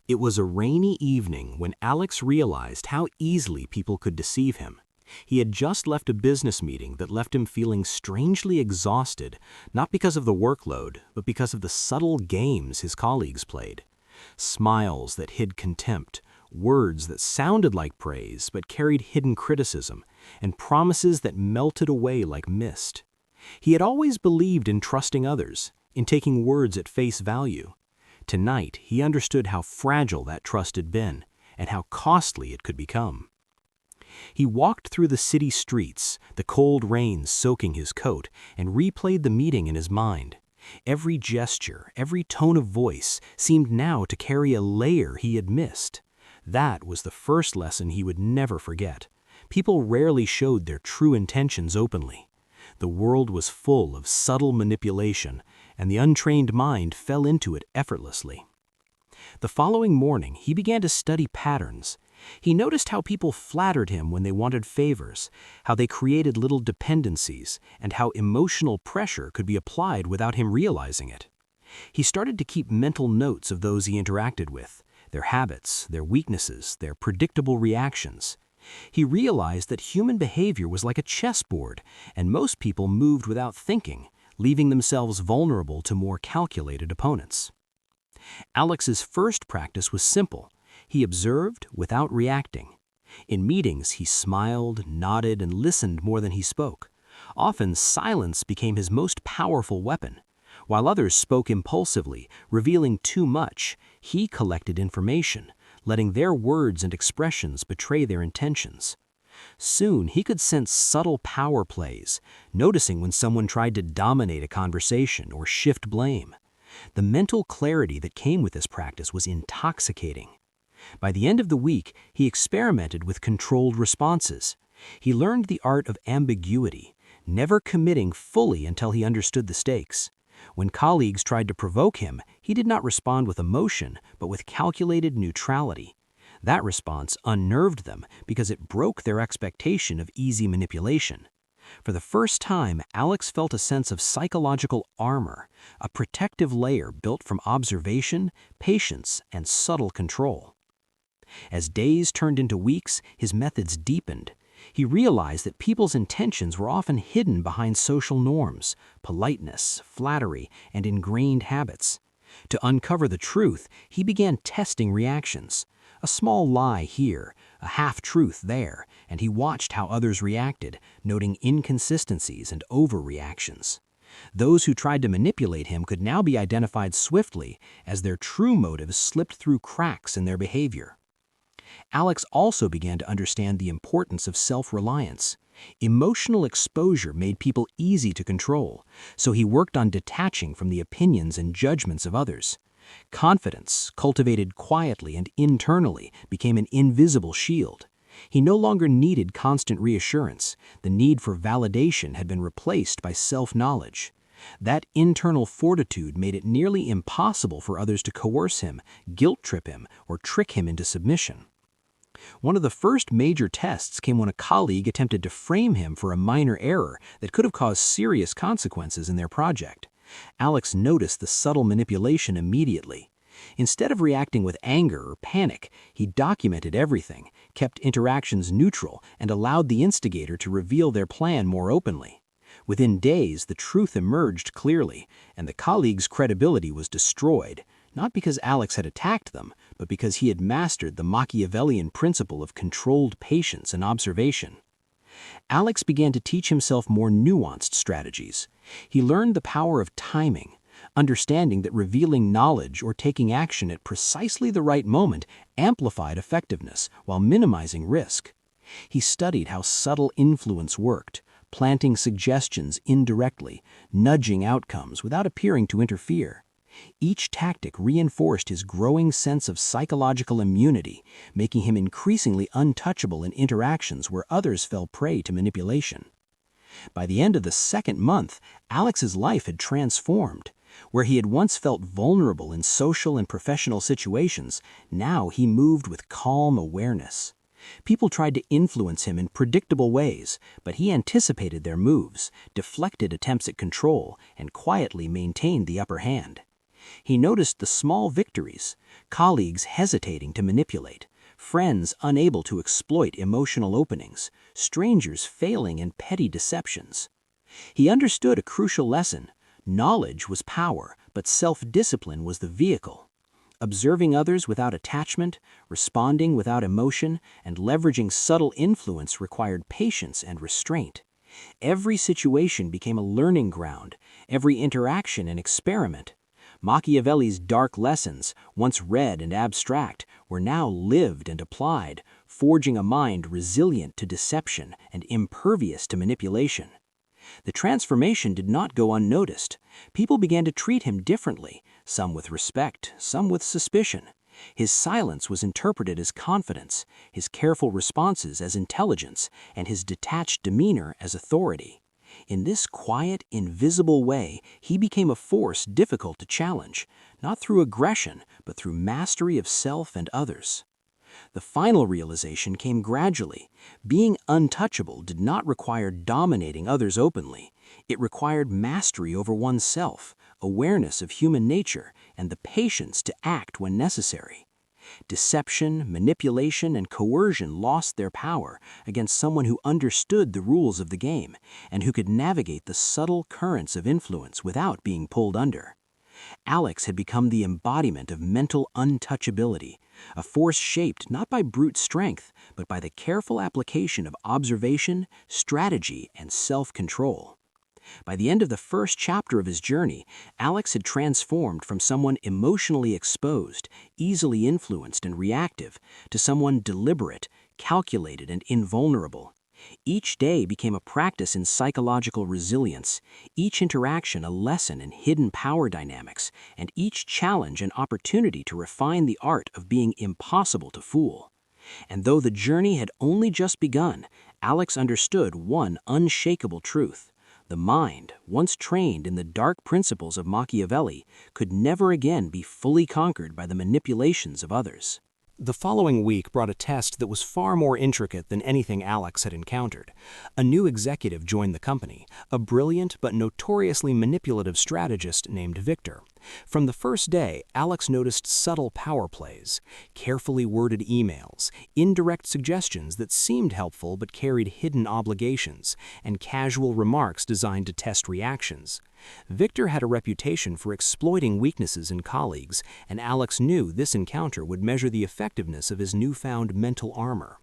It was a rainy evening when Alex realized how easily people could deceive him. He had just left a business meeting that left him feeling strangely exhausted, not because of the workload, but because of the subtle games his colleagues played. Smiles that hid contempt, words that sounded like praise but carried hidden criticism, and promises that melted away like mist. He had always believed in trusting others, in taking words at face value. Tonight, he understood how fragile that trust had been, and how costly it could become. He walked through the city streets, the cold rain soaking his coat, and replayed the meeting in his mind. Every gesture, every tone of voice seemed now to carry a layer he had missed. That was the first lesson he would never forget. People rarely showed their true intentions openly. The world was full of subtle manipulation, and the untrained mind fell into it effortlessly. The following morning, he began to study patterns. He noticed how people flattered him when they wanted favors, how they created little dependencies, and how emotional pressure could be applied without him realizing it. He started to keep mental notes of those he interacted with, their habits, their weaknesses, their predictable reactions. He realized that human behavior was like a chessboard, and most people moved without thinking, leaving themselves vulnerable to more calculated opponents. Alex's first practice was simple. He observed without reacting. In meetings, he smiled, nodded, and listened more than he spoke. Often, silence became his most powerful weapon. While others spoke impulsively, revealing too much, he collected information, letting their words and expressions betray their intentions. Soon, he could sense subtle power plays, noticing when someone tried to dominate a conversation or shift blame. The mental clarity that came with this practice was intoxicating. By the end of the week, he experimented with controlled responses. He learned the art of ambiguity, never committing fully until he understood the stakes. When colleagues tried to provoke him, he did not respond with emotion, but with calculated neutrality. That response unnerved them because it broke their expectation of easy manipulation. For the first time, Alex felt a sense of psychological armor, a protective layer built from observation, patience, and subtle control. As days turned into weeks, his methods deepened. He realized that people's intentions were often hidden behind social norms, politeness, flattery, and ingrained habits. To uncover the truth, he began testing reactions. A small lie here, a half-truth there, and he watched how others reacted, noting inconsistencies and overreactions. Those who tried to manipulate him could now be identified swiftly as their true motives slipped through cracks in their behavior. Alex also began to understand the importance of self-reliance. Emotional exposure made people easy to control, so he worked on detaching from the opinions and judgments of others. Confidence, cultivated quietly and internally, became an invisible shield. He no longer needed constant reassurance. The need for validation had been replaced by self-knowledge. That internal fortitude made it nearly impossible for others to coerce him, guilt-trip him, or trick him into submission. One of the first major tests came when a colleague attempted to frame him for a minor error that could have caused serious consequences in their project. Alex noticed the subtle manipulation immediately. Instead of reacting with anger or panic, he documented everything, kept interactions neutral, and allowed the instigator to reveal their plan more openly. Within days, the truth emerged clearly, and the colleague's credibility was destroyed, not because Alex had attacked them, but because he had mastered the Machiavellian principle of controlled patience and observation. Alex began to teach himself more nuanced strategies. He learned the power of timing, understanding that revealing knowledge or taking action at precisely the right moment amplified effectiveness while minimizing risk. He studied how subtle influence worked, planting suggestions indirectly, nudging outcomes without appearing to interfere. Each tactic reinforced his growing sense of psychological immunity, making him increasingly untouchable in interactions where others fell prey to manipulation. By the end of the second month, Alex's life had transformed. Where he had once felt vulnerable in social and professional situations, now he moved with calm awareness. People tried to influence him in predictable ways, but he anticipated their moves, deflected attempts at control, and quietly maintained the upper hand. He noticed the small victories, colleagues hesitating to manipulate, friends unable to exploit emotional openings, strangers failing in petty deceptions. He understood a crucial lesson. Knowledge was power, but self-discipline was the vehicle. Observing others without attachment, responding without emotion, and leveraging subtle influence required patience and restraint. Every situation became a learning ground, every interaction an experiment. Machiavelli's dark lessons, once read and abstract, were now lived and applied, forging a mind resilient to deception and impervious to manipulation. The transformation did not go unnoticed. People began to treat him differently, some with respect, some with suspicion. His silence was interpreted as confidence, his careful responses as intelligence, and his detached demeanor as authority. In this quiet, invisible way, he became a force difficult to challenge, not through aggression, but through mastery of self and others. The final realization came gradually. Being untouchable did not require dominating others openly. It required mastery over oneself, awareness of human nature, and the patience to act when necessary. Deception, manipulation, and coercion lost their power against someone who understood the rules of the game and who could navigate the subtle currents of influence without being pulled under. Alex had become the embodiment of mental untouchability, a force shaped not by brute strength, but by the careful application of observation, strategy, and self-control. By the end of the first chapter of his journey, Alex had transformed from someone emotionally exposed, easily influenced and reactive, to someone deliberate, calculated, and invulnerable. Each day became a practice in psychological resilience, each interaction a lesson in hidden power dynamics, and each challenge an opportunity to refine the art of being impossible to fool. And though the journey had only just begun, Alex understood one unshakable truth. The mind, once trained in the dark principles of Machiavelli, could never again be fully conquered by the manipulations of others. The following week brought a test that was far more intricate than anything Alex had encountered. A new executive joined the company, a brilliant but notoriously manipulative strategist named Victor. From the first day, Alex noticed subtle power plays, carefully worded emails, indirect suggestions that seemed helpful but carried hidden obligations, and casual remarks designed to test reactions. Victor had a reputation for exploiting weaknesses in colleagues, and Alex knew this encounter would measure the effectiveness of his newfound mental armor.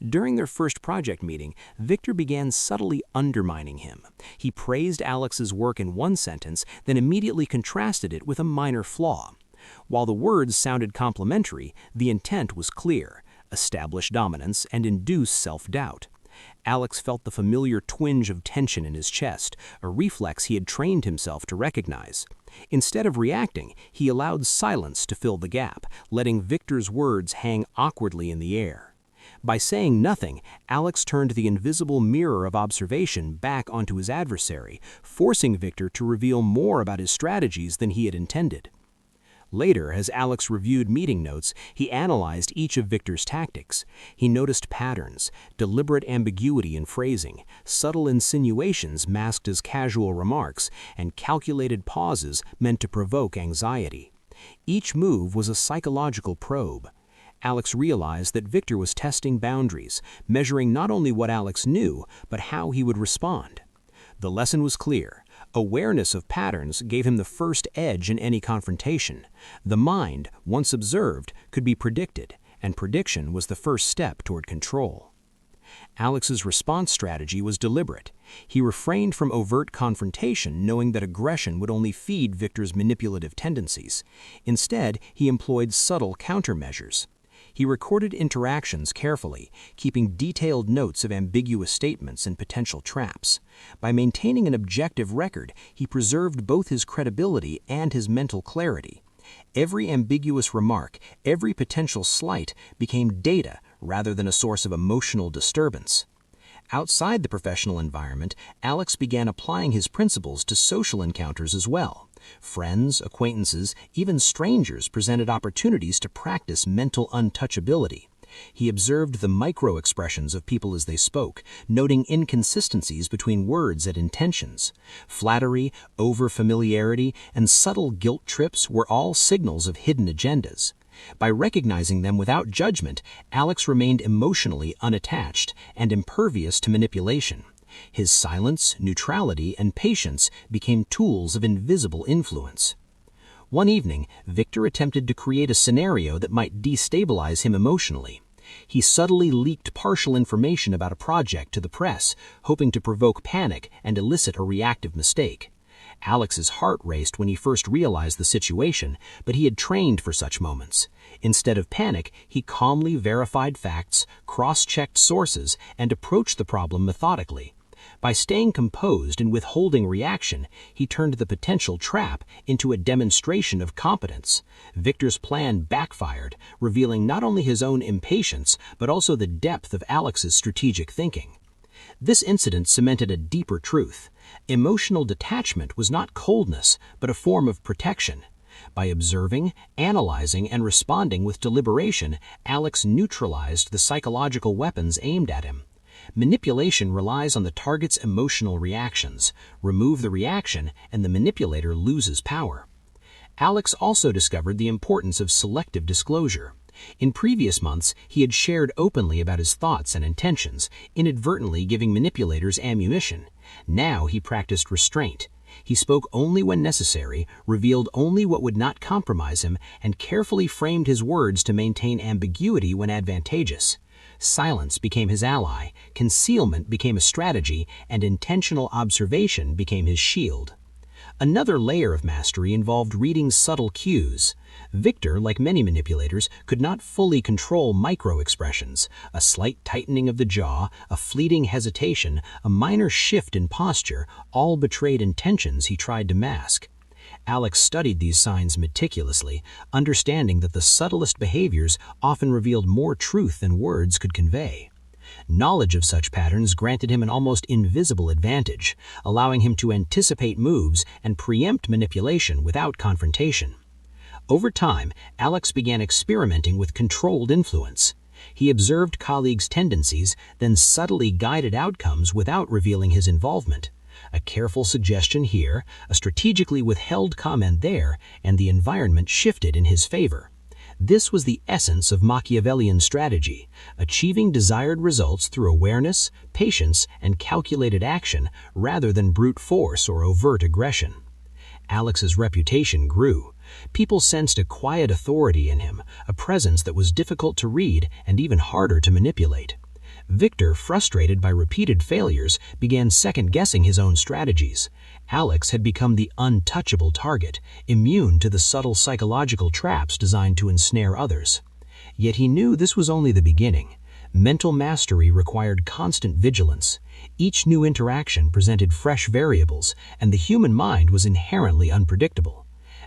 During their first project meeting, Victor began subtly undermining him. He praised Alex's work in one sentence, then immediately contrasted it with a minor flaw. While the words sounded complimentary, the intent was clear: establish dominance and induce self-doubt. Alex felt the familiar twinge of tension in his chest, a reflex he had trained himself to recognize. Instead of reacting, he allowed silence to fill the gap, letting Victor's words hang awkwardly in the air. By saying nothing, Alex turned the invisible mirror of observation back onto his adversary, forcing Victor to reveal more about his strategies than he had intended. Later, as Alex reviewed meeting notes, he analyzed each of Victor's tactics. He noticed patterns, deliberate ambiguity in phrasing, subtle insinuations masked as casual remarks, and calculated pauses meant to provoke anxiety. Each move was a psychological probe. Alex realized that Victor was testing boundaries, measuring not only what Alex knew, but how he would respond. The lesson was clear. Awareness of patterns gave him the first edge in any confrontation. The mind, once observed, could be predicted, and prediction was the first step toward control. Alex's response strategy was deliberate. He refrained from overt confrontation, knowing that aggression would only feed Victor's manipulative tendencies. Instead, he employed subtle countermeasures. He recorded interactions carefully, keeping detailed notes of ambiguous statements and potential traps. By maintaining an objective record, he preserved both his credibility and his mental clarity. Every ambiguous remark, every potential slight became data rather than a source of emotional disturbance. Outside the professional environment, Alex began applying his principles to social encounters as well. Friends, acquaintances, even strangers presented opportunities to practice mental untouchability. He observed the micro-expressions of people as they spoke, noting inconsistencies between words and intentions. Flattery, over-familiarity, and subtle guilt trips were all signals of hidden agendas. By recognizing them without judgment, Alex remained emotionally unattached and impervious to manipulation. His silence, neutrality, and patience became tools of invisible influence. One evening, Victor attempted to create a scenario that might destabilize him emotionally. He subtly leaked partial information about a project to the press, hoping to provoke panic and elicit a reactive mistake. Alex's heart raced when he first realized the situation, but he had trained for such moments. Instead of panic, he calmly verified facts, cross-checked sources, and approached the problem methodically. By staying composed and withholding reaction, he turned the potential trap into a demonstration of competence. Victor's plan backfired, revealing not only his own impatience, but also the depth of Alex's strategic thinking. This incident cemented a deeper truth. Emotional detachment was not coldness, but a form of protection. By observing, analyzing, and responding with deliberation, Alex neutralized the psychological weapons aimed at him. Manipulation relies on the target's emotional reactions. Remove the reaction, and the manipulator loses power. Alex also discovered the importance of selective disclosure. In previous months, he had shared openly about his thoughts and intentions, inadvertently giving manipulators ammunition. Now he practiced restraint. He spoke only when necessary, revealed only what would not compromise him, and carefully framed his words to maintain ambiguity when advantageous. Silence became his ally, concealment became a strategy, and intentional observation became his shield. Another layer of mastery involved reading subtle cues. Victor, like many manipulators, could not fully control micro-expressions. A slight tightening of the jaw, a fleeting hesitation, a minor shift in posture, all betrayed intentions he tried to mask. Alex studied these signs meticulously, understanding that the subtlest behaviors often revealed more truth than words could convey. Knowledge of such patterns granted him an almost invisible advantage, allowing him to anticipate moves and preempt manipulation without confrontation. Over time, Alex began experimenting with controlled influence. He observed colleagues' tendencies, then subtly guided outcomes without revealing his involvement. A careful suggestion here, a strategically withheld comment there, and the environment shifted in his favor. This was the essence of Machiavellian strategy, achieving desired results through awareness, patience, and calculated action rather than brute force or overt aggression. Alex's reputation grew. People sensed a quiet authority in him, a presence that was difficult to read and even harder to manipulate. Victor, frustrated by repeated failures, began second-guessing his own strategies. Alex had become the untouchable target, immune to the subtle psychological traps designed to ensnare others. Yet he knew this was only the beginning. Mental mastery required constant vigilance. Each new interaction presented fresh variables, and the human mind was inherently unpredictable.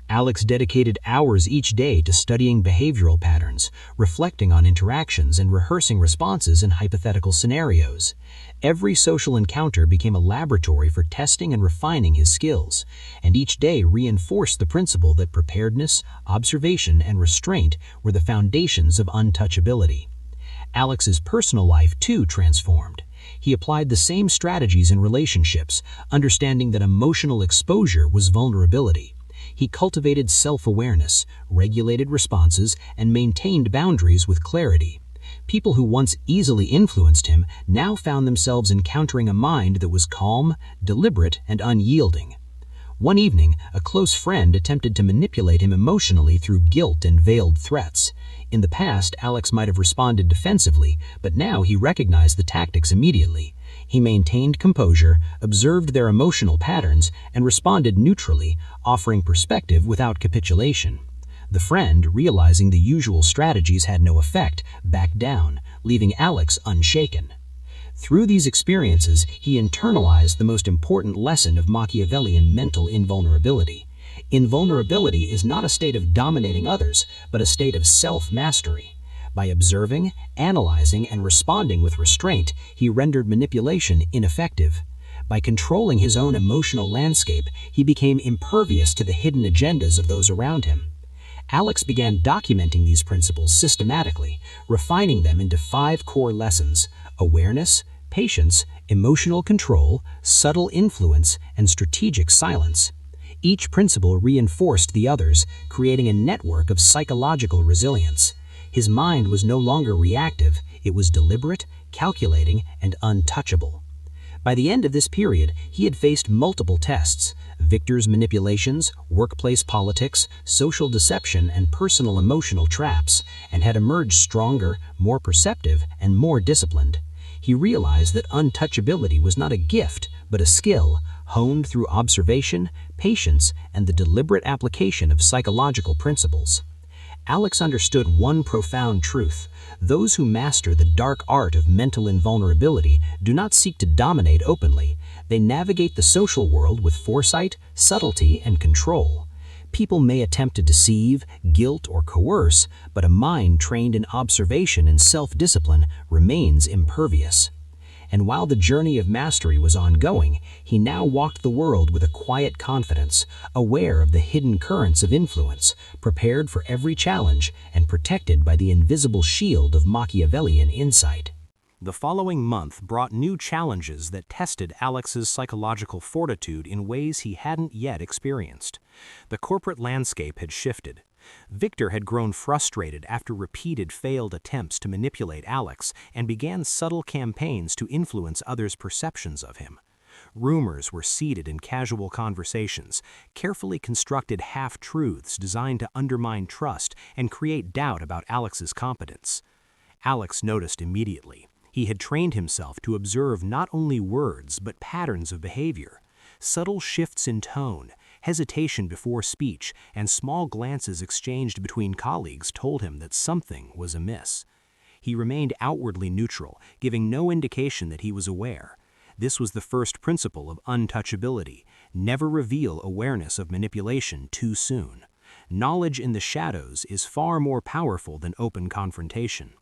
Alex dedicated hours each day to studying behavioral patterns, reflecting on interactions, and rehearsing responses in hypothetical scenarios. Every social encounter became a laboratory for testing and refining his skills, and each day reinforced the principle that preparedness, observation, and restraint were the foundations of untouchability. Alex's personal life, too, transformed. He applied the same strategies in relationships, understanding that emotional exposure was vulnerability. He cultivated self-awareness, regulated responses, and maintained boundaries with clarity. People who once easily influenced him now found themselves encountering a mind that was calm, deliberate, and unyielding. One evening, a close friend attempted to manipulate him emotionally through guilt and veiled threats. In the past, Alex might have responded defensively, but now he recognized the tactics immediately. He maintained composure, observed their emotional patterns, and responded neutrally, offering perspective without capitulation. The friend, realizing the usual strategies had no effect, backed down, leaving Alex unshaken. Through these experiences, he internalized the most important lesson of Machiavellian mental invulnerability. Invulnerability is not a state of dominating others, but a state of self-mastery. By observing, analyzing, and responding with restraint, he rendered manipulation ineffective. By controlling his own emotional landscape, he became impervious to the hidden agendas of those around him. Alex began documenting these principles systematically, refining them into 5 core lessons: awareness, patience, emotional control, subtle influence, and strategic silence. Each principle reinforced the others, creating a network of psychological resilience. His mind was no longer reactive, it was deliberate, calculating, and untouchable. By the end of this period, he had faced multiple tests: victors' manipulations, workplace politics, social deception, and personal emotional traps, and had emerged stronger, more perceptive, and more disciplined. He realized that untouchability was not a gift, but a skill, honed through observation, patience, and the deliberate application of psychological principles. Alex understood one profound truth: those who master the dark art of mental invulnerability do not seek to dominate openly. They navigate the social world with foresight, subtlety, and control. People may attempt to deceive, guilt, or coerce, but a mind trained in observation and self-discipline remains impervious. And while the journey of mastery was ongoing, he now walked the world with a quiet confidence, aware of the hidden currents of influence, prepared for every challenge, and protected by the invisible shield of Machiavellian insight. The following month brought new challenges that tested Alex's psychological fortitude in ways he hadn't yet experienced. The corporate landscape had shifted. Victor had grown frustrated after repeated failed attempts to manipulate Alex and began subtle campaigns to influence others' perceptions of him. Rumors were seeded in casual conversations, carefully constructed half-truths designed to undermine trust and create doubt about Alex's competence. Alex noticed immediately. He had trained himself to observe not only words but patterns of behavior. Subtle shifts in tone, hesitation before speech, and small glances exchanged between colleagues told him that something was amiss. He remained outwardly neutral, giving no indication that he was aware. This was the first principle of untouchability: never reveal awareness of manipulation too soon. Knowledge in the shadows is far more powerful than open confrontation.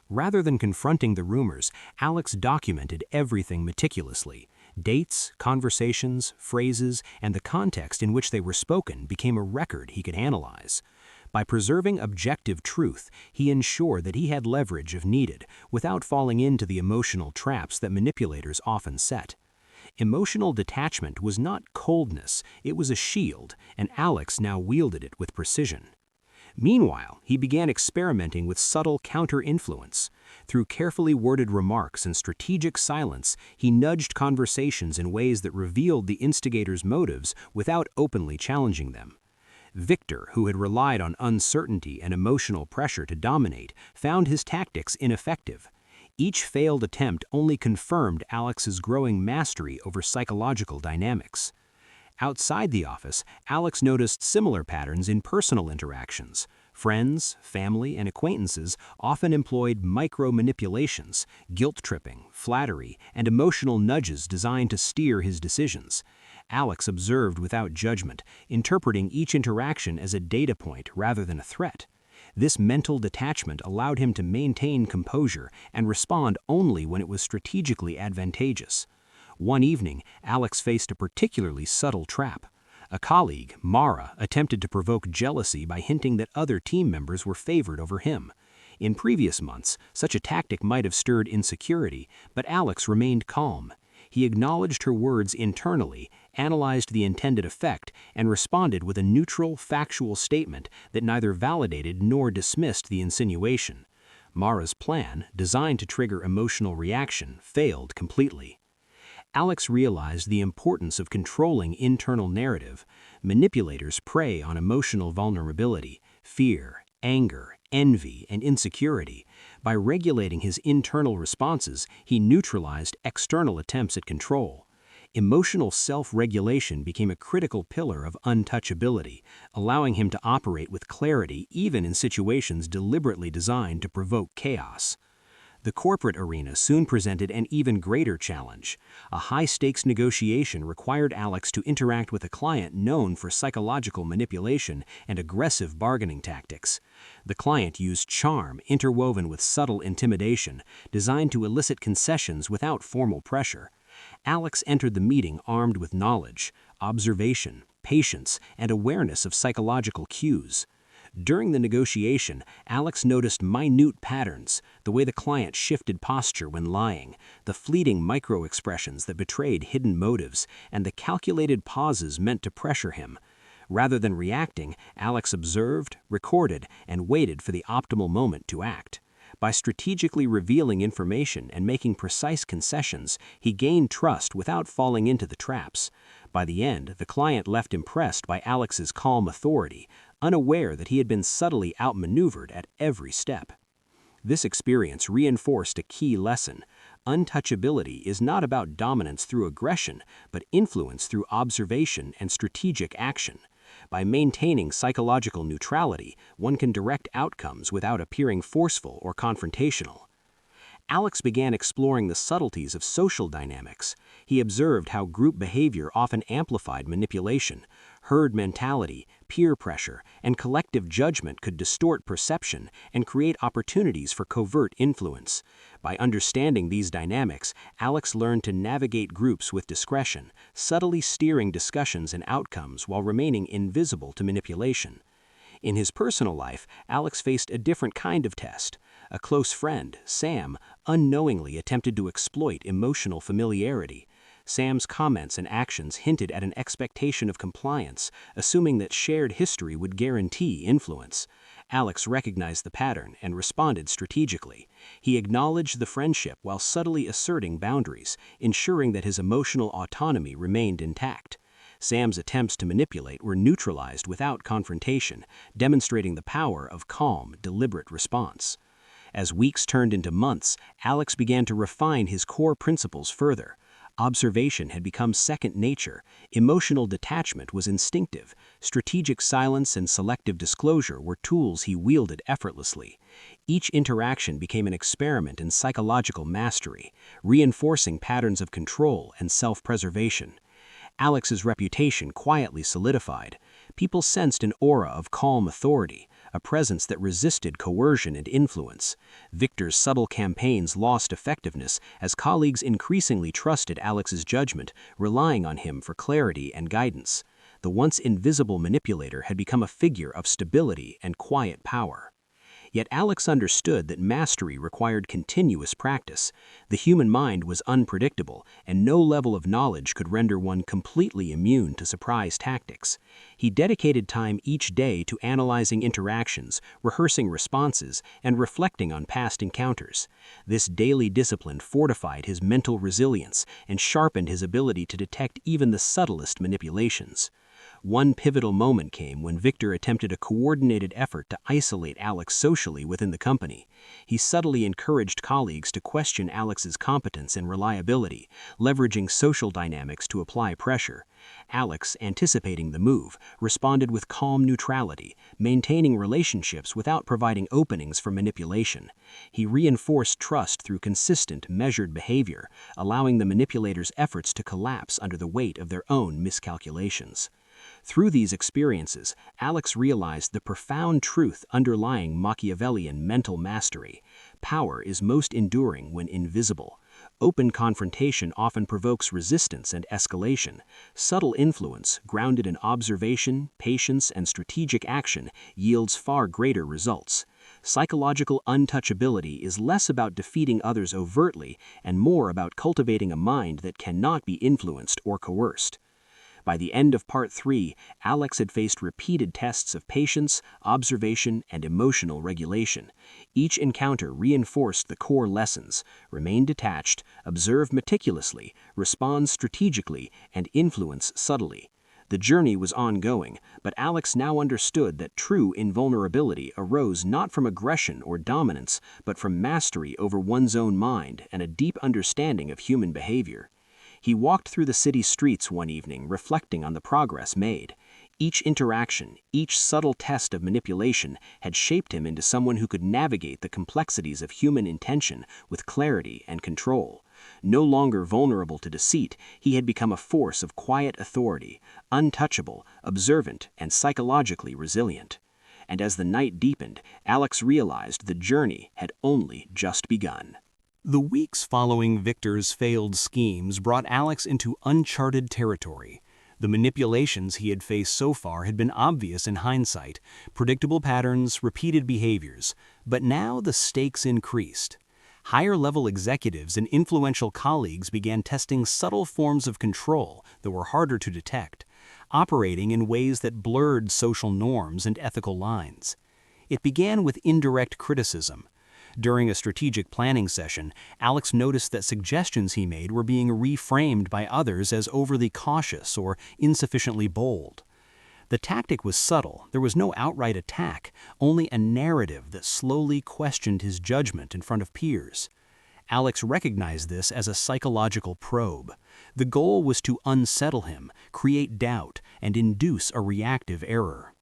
Rather than confronting the rumors, Alex documented everything meticulously. Dates, conversations, phrases, and the context in which they were spoken became a record he could analyze. By preserving objective truth, he ensured that he had leverage if needed, without falling into the emotional traps that manipulators often set. Emotional detachment was not coldness, it was a shield, and Alex now wielded it with precision. Meanwhile, he began experimenting with subtle counter-influence. Through carefully worded remarks and strategic silence, he nudged conversations in ways that revealed the instigator's motives without openly challenging them. Victor, who had relied on uncertainty and emotional pressure to dominate, found his tactics ineffective. Each failed attempt only confirmed Alex's growing mastery over psychological dynamics. Outside the office, Alex noticed similar patterns in personal interactions. Friends, family, and acquaintances often employed micro-manipulations, guilt-tripping, flattery, and emotional nudges designed to steer his decisions. Alex observed without judgment, interpreting each interaction as a data point rather than a threat. This mental detachment allowed him to maintain composure and respond only when it was strategically advantageous. One evening, Alex faced a particularly subtle trap. A colleague, Mara, attempted to provoke jealousy by hinting that other team members were favored over him. In previous months, such a tactic might have stirred insecurity, but Alex remained calm. He acknowledged her words internally, analyzed the intended effect, and responded with a neutral, factual statement that neither validated nor dismissed the insinuation. Mara's plan, designed to trigger emotional reaction, failed completely. Alex realized the importance of controlling internal narrative. Manipulators prey on emotional vulnerability, fear, anger, envy, and insecurity. By regulating his internal responses, he neutralized external attempts at control. Emotional self-regulation became a critical pillar of untouchability, allowing him to operate with clarity even in situations deliberately designed to provoke chaos. The corporate arena soon presented an even greater challenge. A high-stakes negotiation required Alex to interact with a client known for psychological manipulation and aggressive bargaining tactics. The client used charm interwoven with subtle intimidation, designed to elicit concessions without formal pressure. Alex entered the meeting armed with knowledge, observation, patience, and awareness of psychological cues. During the negotiation, Alex noticed minute patterns, the way the client shifted posture when lying, the fleeting micro-expressions that betrayed hidden motives, and the calculated pauses meant to pressure him. Rather than reacting, Alex observed, recorded, and waited for the optimal moment to act. By strategically revealing information and making precise concessions, he gained trust without falling into the traps. By the end, the client left impressed by Alex's calm authority, unaware that he had been subtly outmaneuvered at every step. This experience reinforced a key lesson. Untouchability is not about dominance through aggression, but influence through observation and strategic action. By maintaining psychological neutrality, one can direct outcomes without appearing forceful or confrontational. Alex began exploring the subtleties of social dynamics. He observed how group behavior often amplified manipulation. Herd mentality, peer pressure, and collective judgment could distort perception and create opportunities for covert influence. By understanding these dynamics, Alex learned to navigate groups with discretion, subtly steering discussions and outcomes while remaining invisible to manipulation. In his personal life, Alex faced a different kind of test. A close friend, Sam, unknowingly attempted to exploit emotional familiarity. Sam's comments and actions hinted at an expectation of compliance, assuming that shared history would guarantee influence. Alex recognized the pattern and responded strategically. He acknowledged the friendship while subtly asserting boundaries, ensuring that his emotional autonomy remained intact. Sam's attempts to manipulate were neutralized without confrontation, demonstrating the power of calm, deliberate response. As weeks turned into months, Alex began to refine his core principles further. Observation had become second nature, emotional detachment was instinctive, strategic silence and selective disclosure were tools he wielded effortlessly. Each interaction became an experiment in psychological mastery, reinforcing patterns of control and self-preservation. Alex's reputation quietly solidified. People sensed an aura of calm authority, a presence that resisted coercion and influence. Victor's subtle campaigns lost effectiveness as colleagues increasingly trusted Alex's judgment, relying on him for clarity and guidance. The once invisible manipulator had become a figure of stability and quiet power. Yet Alex understood that mastery required continuous practice. The human mind was unpredictable, and no level of knowledge could render one completely immune to surprise tactics. He dedicated time each day to analyzing interactions, rehearsing responses, and reflecting on past encounters. This daily discipline fortified his mental resilience and sharpened his ability to detect even the subtlest manipulations. One pivotal moment came when Victor attempted a coordinated effort to isolate Alex socially within the company. He subtly encouraged colleagues to question Alex's competence and reliability, leveraging social dynamics to apply pressure. Alex, anticipating the move, responded with calm neutrality, maintaining relationships without providing openings for manipulation. He reinforced trust through consistent, measured behavior, allowing the manipulator's efforts to collapse under the weight of their own miscalculations. Through these experiences, Alex realized the profound truth underlying Machiavellian mental mastery. Power is most enduring when invisible. Open confrontation often provokes resistance and escalation. Subtle influence, grounded in observation, patience, and strategic action, yields far greater results. Psychological untouchability is less about defeating others overtly and more about cultivating a mind that cannot be influenced or coerced. By the end of Part 3, Alex had faced repeated tests of patience, observation, and emotional regulation. Each encounter reinforced the core lessons: remain detached, observe meticulously, respond strategically, and influence subtly. The journey was ongoing, but Alex now understood that true invulnerability arose not from aggression or dominance, but from mastery over one's own mind and a deep understanding of human behavior. He walked through the city streets one evening, reflecting on the progress made. Each interaction, each subtle test of manipulation had shaped him into someone who could navigate the complexities of human intention with clarity and control. No longer vulnerable to deceit, he had become a force of quiet authority, untouchable, observant, and psychologically resilient. And as the night deepened, Alex realized the journey had only just begun. The weeks following Victor's failed schemes brought Alex into uncharted territory. The manipulations he had faced so far had been obvious in hindsight, predictable patterns, repeated behaviors, but now the stakes increased. Higher-level executives and influential colleagues began testing subtle forms of control that were harder to detect, operating in ways that blurred social norms and ethical lines. It began with indirect criticism. During a strategic planning session, Alex noticed that suggestions he made were being reframed by others as overly cautious or insufficiently bold. The tactic was subtle. There was no outright attack, only a narrative that slowly questioned his judgment in front of peers. Alex recognized this as a psychological probe. The goal was to unsettle him, create doubt, and induce a reactive error.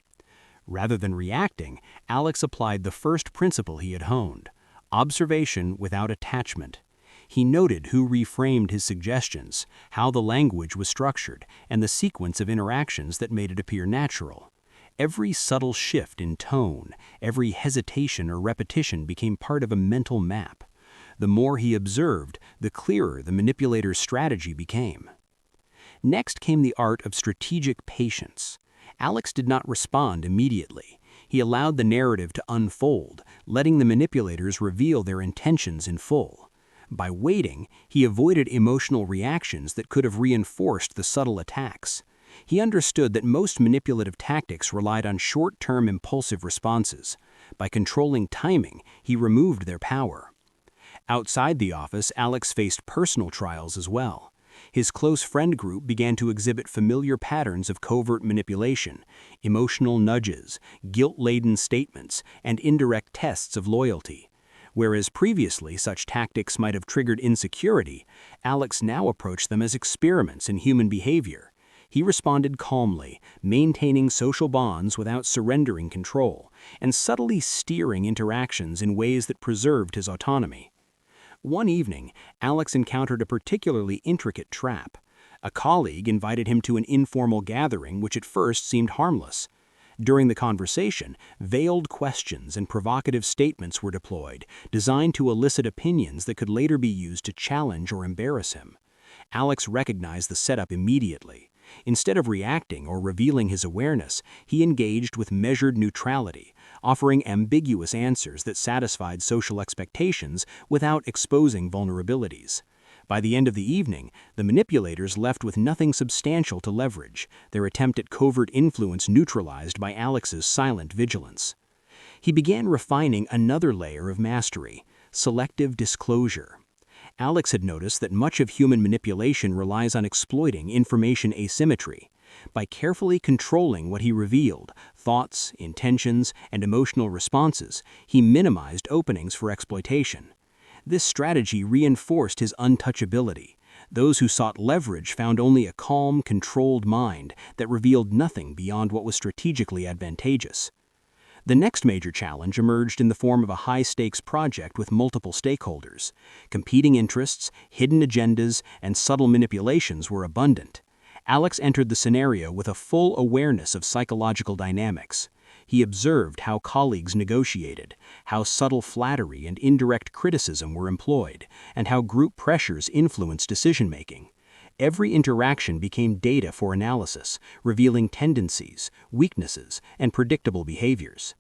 Rather than reacting, Alex applied the first principle he had honed: observation without attachment. He noted who reframed his suggestions, how the language was structured, and the sequence of interactions that made it appear natural. Every subtle shift in tone, every hesitation or repetition became part of a mental map. The more he observed, the clearer the manipulator's strategy became. Next came the art of strategic patience. Alex did not respond immediately. He allowed the narrative to unfold, letting the manipulators reveal their intentions in full. By waiting, he avoided emotional reactions that could have reinforced the subtle attacks. He understood that most manipulative tactics relied on short-term impulsive responses. By controlling timing, he removed their power. Outside the office, Alex faced personal trials as well. His close friend group began to exhibit familiar patterns of covert manipulation, emotional nudges, guilt-laden statements, and indirect tests of loyalty. Whereas previously such tactics might have triggered insecurity, Alex now approached them as experiments in human behavior. He responded calmly, maintaining social bonds without surrendering control, and subtly steering interactions in ways that preserved his autonomy. One evening, Alex encountered a particularly intricate trap. A colleague invited him to an informal gathering which at first seemed harmless. During the conversation, veiled questions and provocative statements were deployed, designed to elicit opinions that could later be used to challenge or embarrass him. Alex recognized the setup immediately. Instead of reacting or revealing his awareness, he engaged with measured neutrality, offering ambiguous answers that satisfied social expectations without exposing vulnerabilities. By the end of the evening, the manipulators left with nothing substantial to leverage, their attempt at covert influence neutralized by Alex's silent vigilance. He began refining another layer of mastery: selective disclosure. Alex had noticed that much of human manipulation relies on exploiting information asymmetry. By carefully controlling what he revealed, thoughts, intentions, and emotional responses, he minimized openings for exploitation. This strategy reinforced his untouchability. Those who sought leverage found only a calm, controlled mind that revealed nothing beyond what was strategically advantageous. The next major challenge emerged in the form of a high-stakes project with multiple stakeholders. Competing interests, hidden agendas, and subtle manipulations were abundant. Alex entered the scenario with a full awareness of psychological dynamics. He observed how colleagues negotiated, how subtle flattery and indirect criticism were employed, and how group pressures influenced decision-making. Every interaction became data for analysis, revealing tendencies, weaknesses, and predictable behaviors.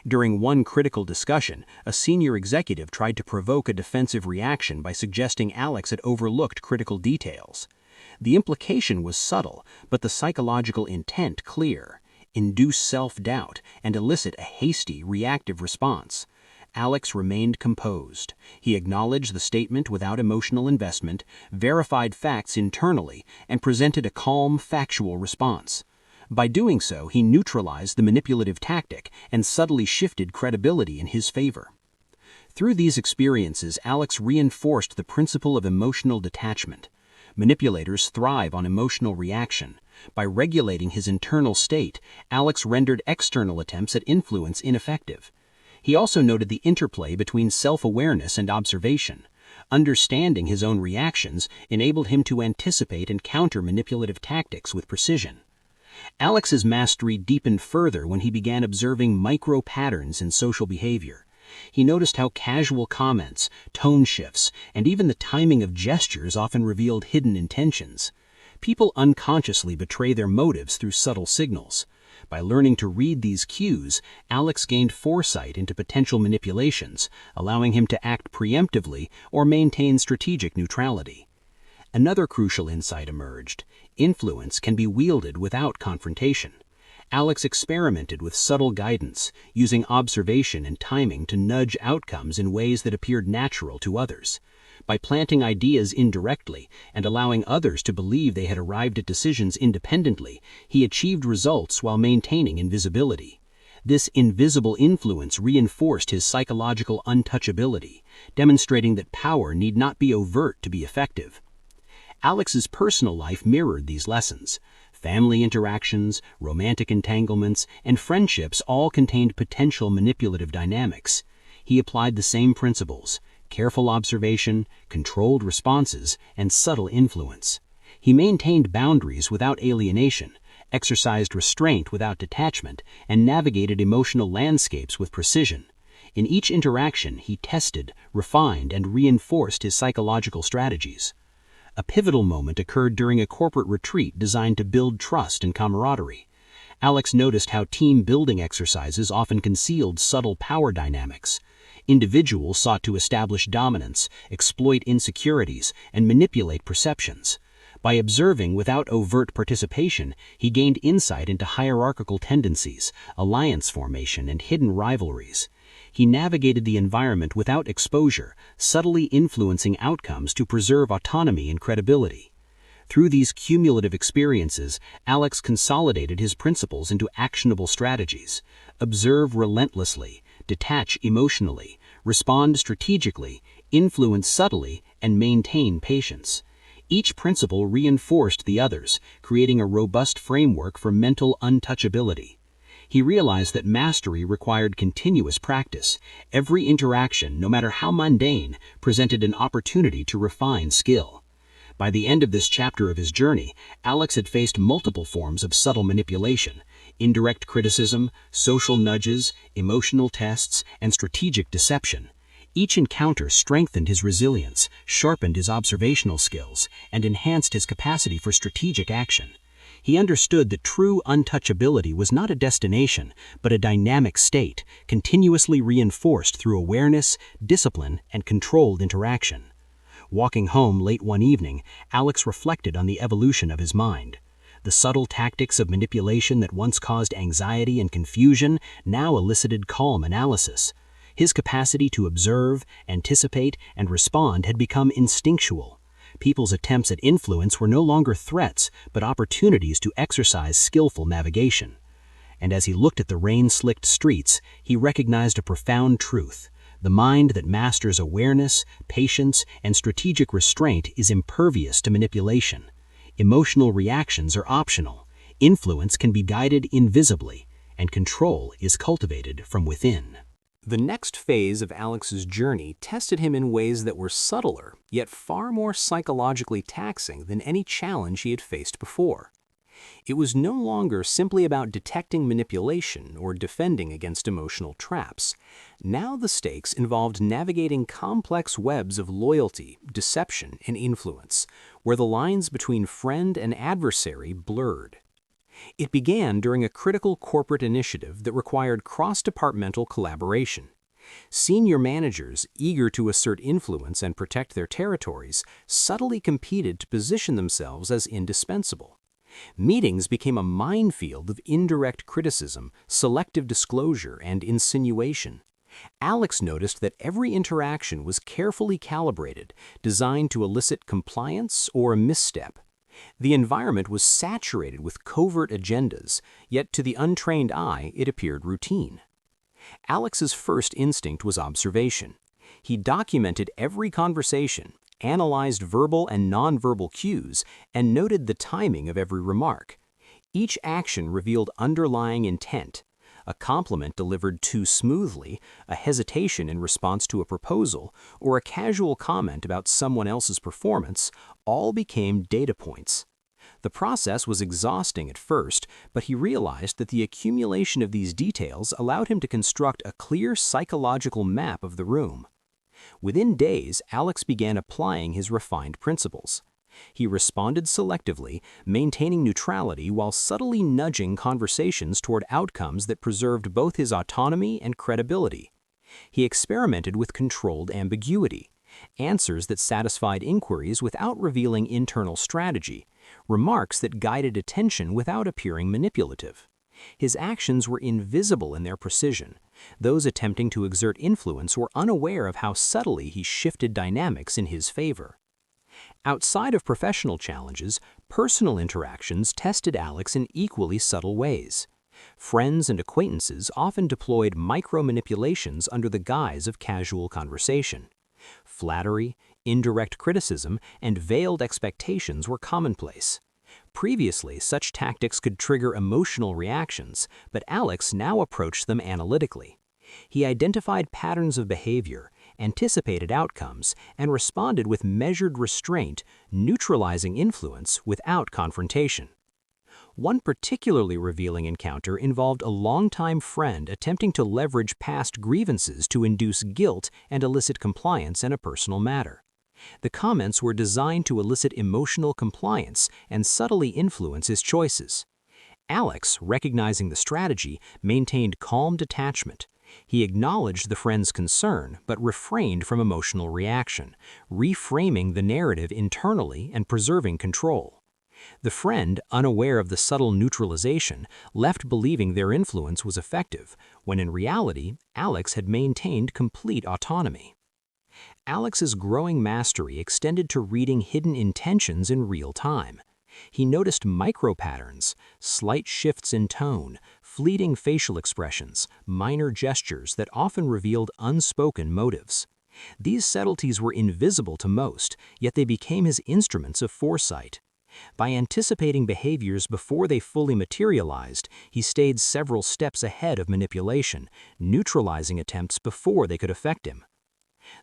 During one critical discussion, a senior executive tried to provoke a defensive reaction by suggesting Alex had overlooked critical details. The implication was subtle, but the psychological intent clear: induce self-doubt and elicit a hasty, reactive response. Alex remained composed. He acknowledged the statement without emotional investment, verified facts internally, and presented a calm, factual response. By doing so, he neutralized the manipulative tactic and subtly shifted credibility in his favor. Through these experiences, Alex reinforced the principle of emotional detachment. Manipulators thrive on emotional reaction. By regulating his internal state, Alex rendered external attempts at influence ineffective. He also noted the interplay between self-awareness and observation. Understanding his own reactions enabled him to anticipate and counter manipulative tactics with precision. Alex's mastery deepened further when he began observing micro-patterns in social behavior. He noticed how casual comments, tone shifts, and even the timing of gestures often revealed hidden intentions. People unconsciously betray their motives through subtle signals. By learning to read these cues, Alex gained foresight into potential manipulations, allowing him to act preemptively or maintain strategic neutrality. Another crucial insight emerged: influence can be wielded without confrontation. Alex experimented with subtle guidance, using observation and timing to nudge outcomes in ways that appeared natural to others. By planting ideas indirectly and allowing others to believe they had arrived at decisions independently, he achieved results while maintaining invisibility. This invisible influence reinforced his psychological untouchability, demonstrating that power need not be overt to be effective. Alex's personal life mirrored these lessons. Family interactions, romantic entanglements, and friendships all contained potential manipulative dynamics. He applied the same principles: careful observation, controlled responses, and subtle influence. He maintained boundaries without alienation, exercised restraint without detachment, and navigated emotional landscapes with precision. In each interaction, he tested, refined, and reinforced his psychological strategies. A pivotal moment occurred during a corporate retreat designed to build trust and camaraderie. Alex noticed how team-building exercises often concealed subtle power dynamics. Individuals sought to establish dominance, exploit insecurities, and manipulate perceptions. By observing without overt participation, he gained insight into hierarchical tendencies, alliance formation, and hidden rivalries. He navigated the environment without exposure, subtly influencing outcomes to preserve autonomy and credibility. Through these cumulative experiences, Alex consolidated his principles into actionable strategies: observe relentlessly, detach emotionally, respond strategically, influence subtly, and maintain patience. Each principle reinforced the others, creating a robust framework for mental untouchability. He realized that mastery required continuous practice. Every interaction, no matter how mundane, presented an opportunity to refine skill. By the end of this chapter of his journey, Alex had faced multiple forms of subtle manipulation: indirect criticism, social nudges, emotional tests, and strategic deception. Each encounter strengthened his resilience, sharpened his observational skills, and enhanced his capacity for strategic action. He understood that true untouchability was not a destination, but a dynamic state, continuously reinforced through awareness, discipline, and controlled interaction. Walking home late one evening, Alex reflected on the evolution of his mind. The subtle tactics of manipulation that once caused anxiety and confusion now elicited calm analysis. His capacity to observe, anticipate, and respond had become instinctual. People's attempts at influence were no longer threats, but opportunities to exercise skillful navigation. And as he looked at the rain-slicked streets, he recognized a profound truth: the mind that masters awareness, patience, and strategic restraint is impervious to manipulation. Emotional reactions are optional, influence can be guided invisibly, and control is cultivated from within. The next phase of Alex's journey tested him in ways that were subtler, yet far more psychologically taxing than any challenge he had faced before. It was no longer simply about detecting manipulation or defending against emotional traps. Now the stakes involved navigating complex webs of loyalty, deception, and influence, where the lines between friend and adversary blurred. It began during a critical corporate initiative that required cross-departmental collaboration. Senior managers, eager to assert influence and protect their territories, subtly competed to position themselves as indispensable. Meetings became a minefield of indirect criticism, selective disclosure, and insinuation. Alex noticed that every interaction was carefully calibrated, designed to elicit compliance or a misstep. The environment was saturated with covert agendas, yet to the untrained eye it appeared routine. Alex's first instinct was observation. He documented every conversation, analyzed verbal and nonverbal cues, and noted the timing of every remark. Each action revealed underlying intent: a compliment delivered too smoothly, a hesitation in response to a proposal, or a casual comment about someone else's performance, all became data points. The process was exhausting at first, but he realized that the accumulation of these details allowed him to construct a clear psychological map of the room. Within days, Alex began applying his refined principles. He responded selectively, maintaining neutrality while subtly nudging conversations toward outcomes that preserved both his autonomy and credibility. He experimented with controlled ambiguity, answers that satisfied inquiries without revealing internal strategy, remarks that guided attention without appearing manipulative. His actions were invisible in their precision. Those attempting to exert influence were unaware of how subtly he shifted dynamics in his favor. Outside of professional challenges, personal interactions tested Alex in equally subtle ways. Friends and acquaintances often deployed micro-manipulations under the guise of casual conversation. Flattery, indirect criticism, and veiled expectations were commonplace. Previously, such tactics could trigger emotional reactions, but Alex now approached them analytically. He identified patterns of behavior, anticipated outcomes, and responded with measured restraint, neutralizing influence without confrontation. One particularly revealing encounter involved a longtime friend attempting to leverage past grievances to induce guilt and elicit compliance in a personal matter. The comments were designed to elicit emotional compliance and subtly influence his choices. Alex, recognizing the strategy, maintained calm detachment. He acknowledged the friend's concern but refrained from emotional reaction, reframing the narrative internally and preserving control. The friend, unaware of the subtle neutralization, left believing their influence was effective, when in reality, Alex had maintained complete autonomy. Alex's growing mastery extended to reading hidden intentions in real time. He noticed micro-patterns, slight shifts in tone, fleeting facial expressions, minor gestures that often revealed unspoken motives. These subtleties were invisible to most, yet they became his instruments of foresight. By anticipating behaviors before they fully materialized, he stayed several steps ahead of manipulation, neutralizing attempts before they could affect him.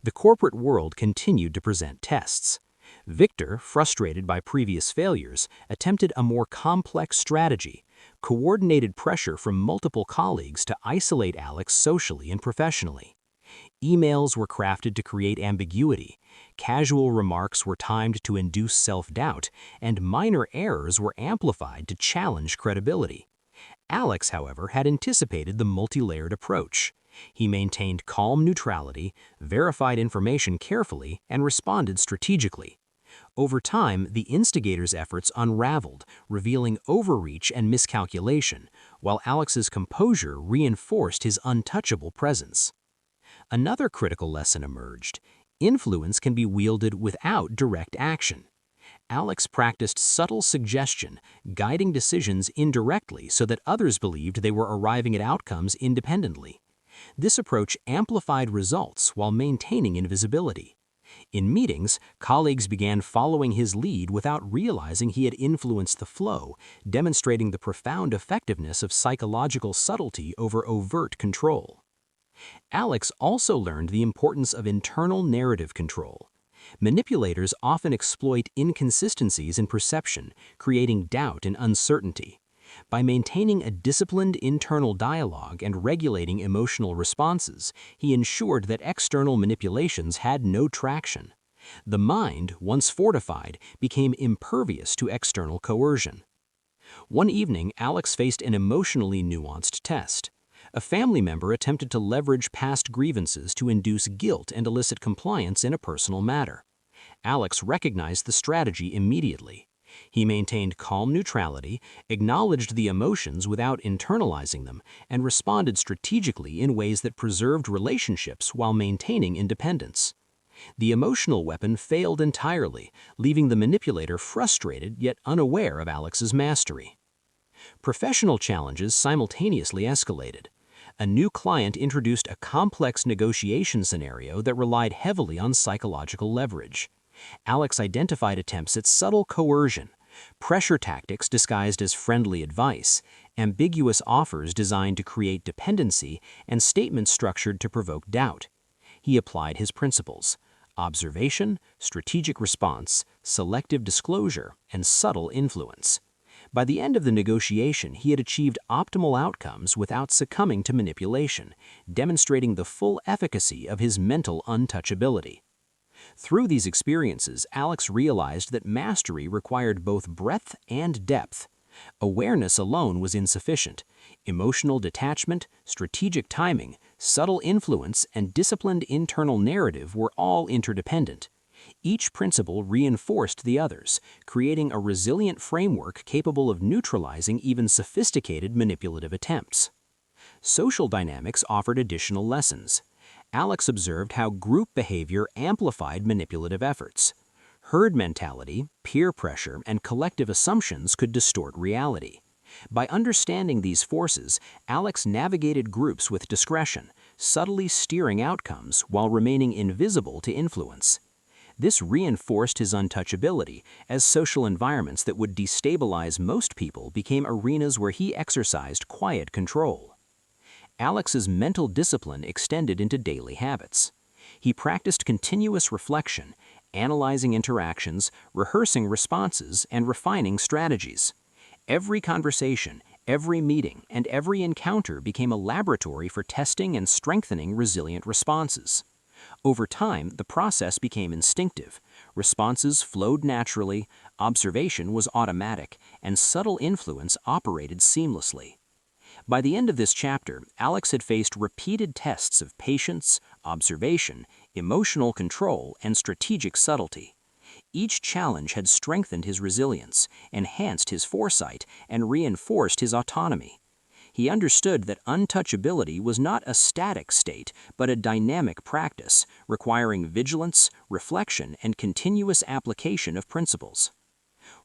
The corporate world continued to present tests. Victor, frustrated by previous failures, attempted a more complex strategy, coordinated pressure from multiple colleagues to isolate Alex socially and professionally. Emails were crafted to create ambiguity, casual remarks were timed to induce self-doubt, and minor errors were amplified to challenge credibility. Alex, however, had anticipated the multi-layered approach. He maintained calm neutrality, verified information carefully, and responded strategically. Over time, the instigator's efforts unraveled, revealing overreach and miscalculation, while Alex's composure reinforced his untouchable presence. Another critical lesson emerged. Influence can be wielded without direct action. Alex practiced subtle suggestion, guiding decisions indirectly so that others believed they were arriving at outcomes independently. This approach amplified results while maintaining invisibility. In meetings, colleagues began following his lead without realizing he had influenced the flow, demonstrating the profound effectiveness of psychological subtlety over overt control. Alex also learned the importance of internal narrative control. Manipulators often exploit inconsistencies in perception, creating doubt and uncertainty. By maintaining a disciplined internal dialogue and regulating emotional responses, he ensured that external manipulations had no traction. The mind, once fortified, became impervious to external coercion. One evening, Alex faced an emotionally nuanced test. A family member attempted to leverage past grievances to induce guilt and elicit compliance in a personal matter. Alex recognized the strategy immediately. He maintained calm neutrality, acknowledged the emotions without internalizing them, and responded strategically in ways that preserved relationships while maintaining independence. The emotional weapon failed entirely, leaving the manipulator frustrated yet unaware of Alex's mastery. Professional challenges simultaneously escalated. A new client introduced a complex negotiation scenario that relied heavily on psychological leverage. Alex identified attempts at subtle coercion, pressure tactics disguised as friendly advice, ambiguous offers designed to create dependency, and statements structured to provoke doubt. He applied his principles: observation, strategic response, selective disclosure, and subtle influence. By the end of the negotiation, he had achieved optimal outcomes without succumbing to manipulation, demonstrating the full efficacy of his mental untouchability. Through these experiences, Alex realized that mastery required both breadth and depth. Awareness alone was insufficient. Emotional detachment, strategic timing, subtle influence, and disciplined internal narrative were all interdependent. Each principle reinforced the others, creating a resilient framework capable of neutralizing even sophisticated manipulative attempts. Social dynamics offered additional lessons. Alex observed how group behavior amplified manipulative efforts. Herd mentality, peer pressure, and collective assumptions could distort reality. By understanding these forces, Alex navigated groups with discretion, subtly steering outcomes while remaining invisible to influence. This reinforced his untouchability, as social environments that would destabilize most people became arenas where he exercised quiet control. Alex's mental discipline extended into daily habits. He practiced continuous reflection, analyzing interactions, rehearsing responses, and refining strategies. Every conversation, every meeting, and every encounter became a laboratory for testing and strengthening resilient responses. Over time, the process became instinctive. Responses flowed naturally, observation was automatic, and subtle influence operated seamlessly. By the end of this chapter, Alex had faced repeated tests of patience, observation, emotional control, and strategic subtlety. Each challenge had strengthened his resilience, enhanced his foresight, and reinforced his autonomy. He understood that untouchability was not a static state, but a dynamic practice, requiring vigilance, reflection, and continuous application of principles.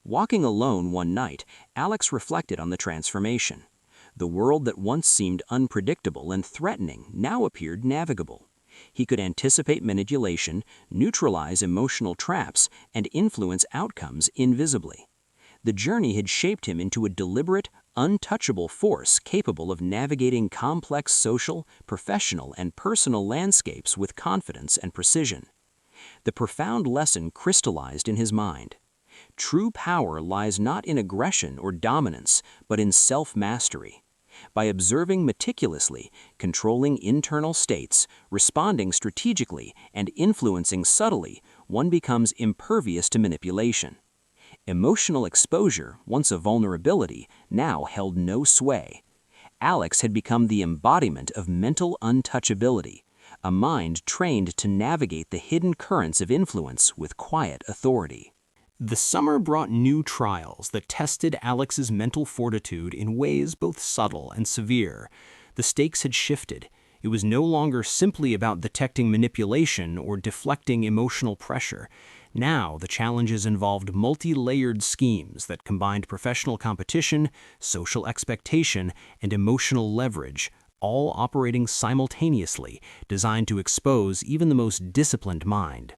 Walking alone one night, Alex reflected on the transformation. The world that once seemed unpredictable and threatening now appeared navigable. He could anticipate manipulation, neutralize emotional traps, and influence outcomes invisibly. The journey had shaped him into a deliberate, untouchable force capable of navigating complex social, professional, and personal landscapes with confidence and precision. The profound lesson crystallized in his mind. True power lies not in aggression or dominance, but in self-mastery. By observing meticulously, controlling internal states, responding strategically, and influencing subtly, one becomes impervious to manipulation. Emotional exposure, once a vulnerability, now held no sway. Alex had become the embodiment of mental untouchability, a mind trained to navigate the hidden currents of influence with quiet authority. The summer brought new trials that tested Alex's mental fortitude in ways both subtle and severe. The stakes had shifted. It was no longer simply about detecting manipulation or deflecting emotional pressure. Now, the challenges involved multi-layered schemes that combined professional competition, social expectation, and emotional leverage, all operating simultaneously, designed to expose even the most disciplined mind.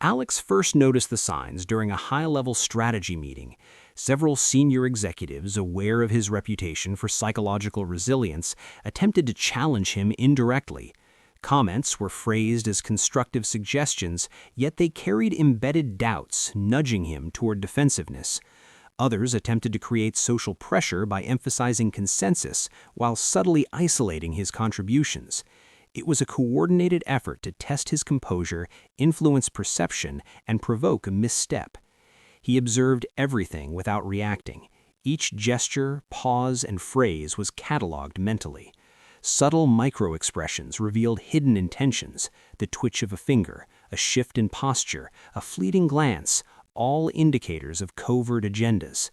Alex first noticed the signs during a high-level strategy meeting. Several senior executives, aware of his reputation for psychological resilience, attempted to challenge him indirectly. Comments were phrased as constructive suggestions, yet they carried embedded doubts, nudging him toward defensiveness. Others attempted to create social pressure by emphasizing consensus while subtly isolating his contributions. It was a coordinated effort to test his composure, influence perception, and provoke a misstep. He observed everything without reacting. Each gesture, pause, and phrase was cataloged mentally. Subtle micro-expressions revealed hidden intentions, the twitch of a finger, a shift in posture, a fleeting glance, all indicators of covert agendas.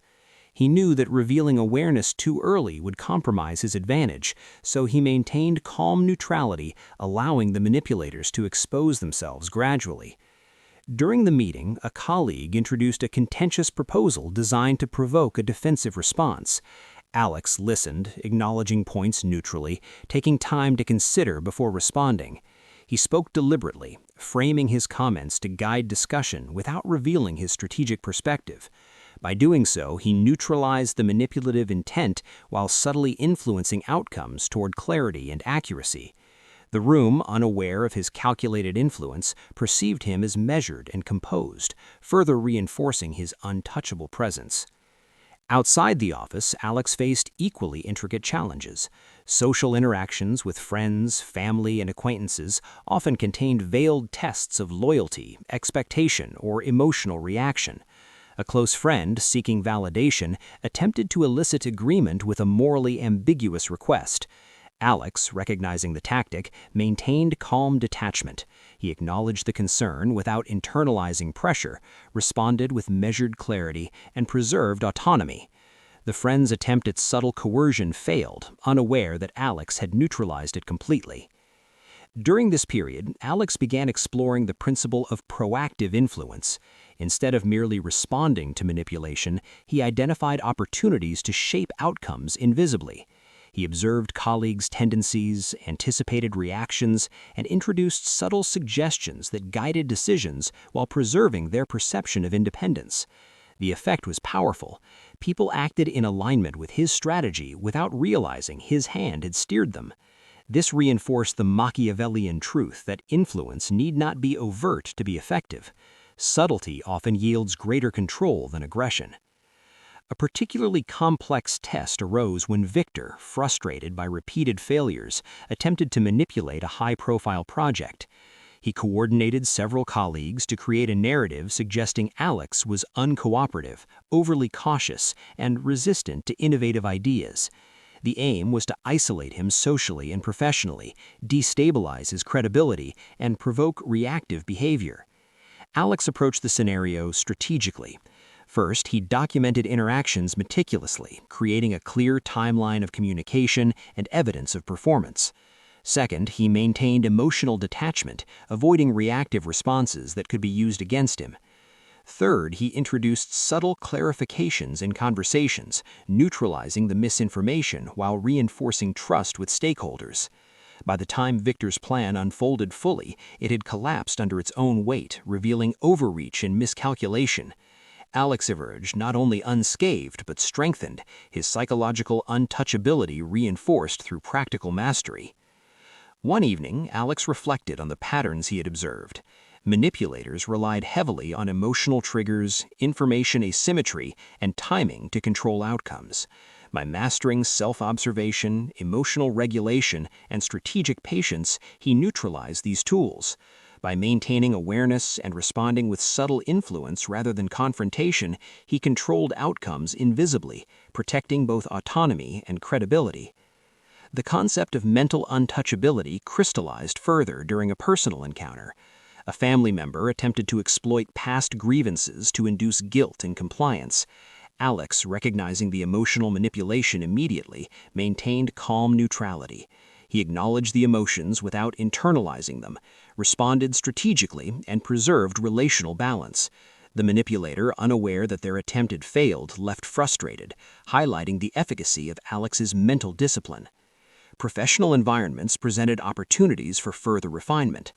He knew that revealing awareness too early would compromise his advantage, so he maintained calm neutrality, allowing the manipulators to expose themselves gradually. During the meeting, a colleague introduced a contentious proposal designed to provoke a defensive response. Alex listened, acknowledging points neutrally, taking time to consider before responding. He spoke deliberately, framing his comments to guide discussion without revealing his strategic perspective. By doing so, he neutralized the manipulative intent while subtly influencing outcomes toward clarity and accuracy. The room, unaware of his calculated influence, perceived him as measured and composed, further reinforcing his untouchable presence. Outside the office, Alex faced equally intricate challenges. Social interactions with friends, family, and acquaintances often contained veiled tests of loyalty, expectation, or emotional reaction. A close friend, seeking validation, attempted to elicit agreement with a morally ambiguous request. Alex, recognizing the tactic, maintained calm detachment. He acknowledged the concern without internalizing pressure, responded with measured clarity, and preserved autonomy. The friend's attempt at subtle coercion failed, unaware that Alex had neutralized it completely. During this period, Alex began exploring the principle of proactive influence. Instead of merely responding to manipulation, he identified opportunities to shape outcomes invisibly. He observed colleagues' tendencies, anticipated reactions, and introduced subtle suggestions that guided decisions while preserving their perception of independence. The effect was powerful. People acted in alignment with his strategy without realizing his hand had steered them. This reinforced the Machiavellian truth that influence need not be overt to be effective. Subtlety often yields greater control than aggression. A particularly complex test arose when Victor, frustrated by repeated failures, attempted to manipulate a high-profile project. He coordinated several colleagues to create a narrative suggesting Alex was uncooperative, overly cautious, and resistant to innovative ideas. The aim was to isolate him socially and professionally, destabilize his credibility, and provoke reactive behavior. Alex approached the scenario strategically. First, he documented interactions meticulously, creating a clear timeline of communication and evidence of performance. Second, he maintained emotional detachment, avoiding reactive responses that could be used against him. Third, he introduced subtle clarifications in conversations, neutralizing the misinformation while reinforcing trust with stakeholders. By the time Victor's plan unfolded fully, it had collapsed under its own weight, revealing overreach and miscalculation. Alex emerged not only unscathed but strengthened, his psychological untouchability reinforced through practical mastery. One evening, Alex reflected on the patterns he had observed. Manipulators relied heavily on emotional triggers, information asymmetry, and timing to control outcomes. By mastering self-observation, emotional regulation, and strategic patience, he neutralized these tools. By maintaining awareness and responding with subtle influence rather than confrontation, he controlled outcomes invisibly, protecting both autonomy and credibility. The concept of mental untouchability crystallized further during a personal encounter. A family member attempted to exploit past grievances to induce guilt and compliance. Alex, recognizing the emotional manipulation immediately, maintained calm neutrality. He acknowledged the emotions without internalizing them, responded strategically, and preserved relational balance. The manipulator, unaware that their attempt had failed, left frustrated, highlighting the efficacy of Alex's mental discipline. Professional environments presented opportunities for further refinement.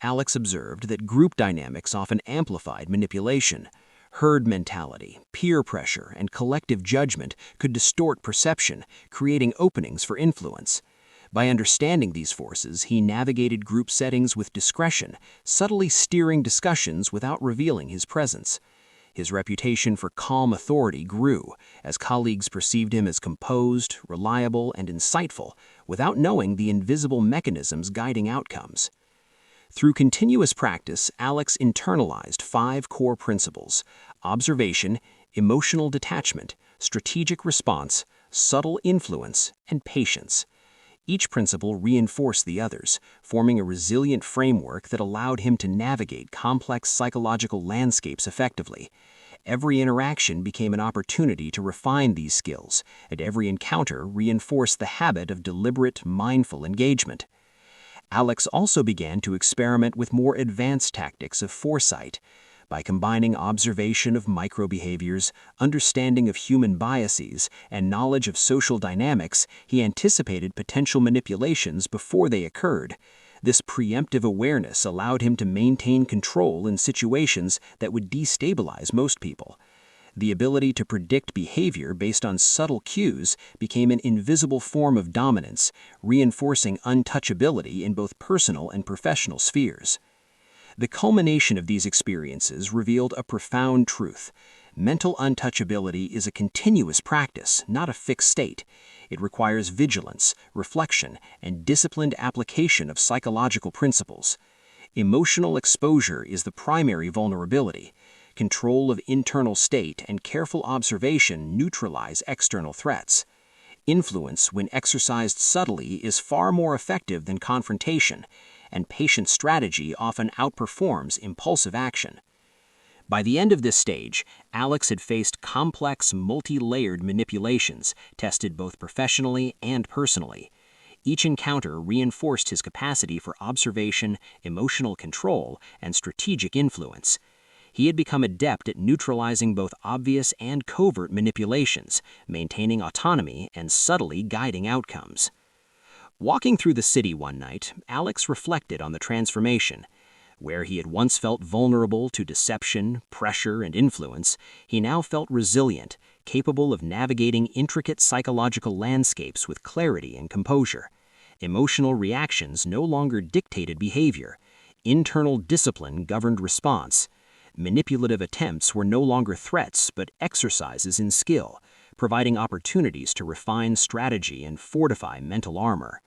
Alex observed that group dynamics often amplified manipulation. Herd mentality, peer pressure, and collective judgment could distort perception, creating openings for influence. By understanding these forces, he navigated group settings with discretion, subtly steering discussions without revealing his presence. His reputation for calm authority grew as colleagues perceived him as composed, reliable, and insightful, without knowing the invisible mechanisms guiding outcomes. Through continuous practice, Alex internalized 5 core principles: observation, emotional detachment, strategic response, subtle influence, and patience. Each principle reinforced the others, forming a resilient framework that allowed him to navigate complex psychological landscapes effectively. Every interaction became an opportunity to refine these skills, and every encounter reinforced the habit of deliberate, mindful engagement. Alex also began to experiment with more advanced tactics of foresight. By combining observation of microbehaviors, understanding of human biases, and knowledge of social dynamics, he anticipated potential manipulations before they occurred. This preemptive awareness allowed him to maintain control in situations that would destabilize most people. The ability to predict behavior based on subtle cues became an invisible form of dominance, reinforcing untouchability in both personal and professional spheres. The culmination of these experiences revealed a profound truth. Mental untouchability is a continuous practice, not a fixed state. It requires vigilance, reflection, and disciplined application of psychological principles. Emotional exposure is the primary vulnerability. Control of internal state and careful observation neutralize external threats. Influence, when exercised subtly, is far more effective than confrontation, and patient strategy often outperforms impulsive action. By the end of this stage, Alex had faced complex, multi-layered manipulations, tested both professionally and personally. Each encounter reinforced his capacity for observation, emotional control, and strategic influence. He had become adept at neutralizing both obvious and covert manipulations, maintaining autonomy and subtly guiding outcomes. Walking through the city one night, Alex reflected on the transformation. Where he had once felt vulnerable to deception, pressure, and influence, he now felt resilient, capable of navigating intricate psychological landscapes with clarity and composure. Emotional reactions no longer dictated behavior. Internal discipline governed response. Manipulative attempts were no longer threats but exercises in skill, providing opportunities to refine strategy and fortify mental armor.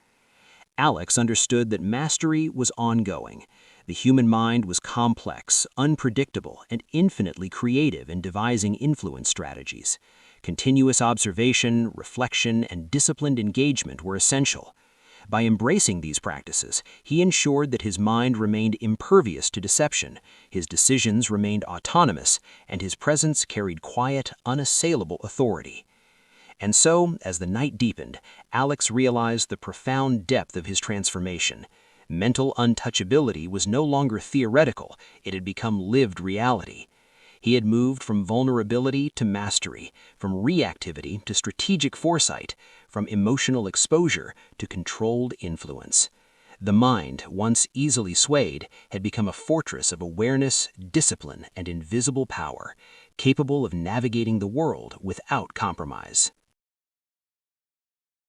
Alex understood that mastery was ongoing. The human mind was complex, unpredictable, and infinitely creative in devising influence strategies. Continuous observation, reflection, and disciplined engagement were essential. By embracing these practices, he ensured that his mind remained impervious to deception, his decisions remained autonomous, and his presence carried quiet, unassailable authority. And so, as the night deepened, Alex realized the profound depth of his transformation. Mental untouchability was no longer theoretical, it had become lived reality. He had moved from vulnerability to mastery, from reactivity to strategic foresight, from emotional exposure to controlled influence. The mind, once easily swayed, had become a fortress of awareness, discipline, and invisible power, capable of navigating the world without compromise.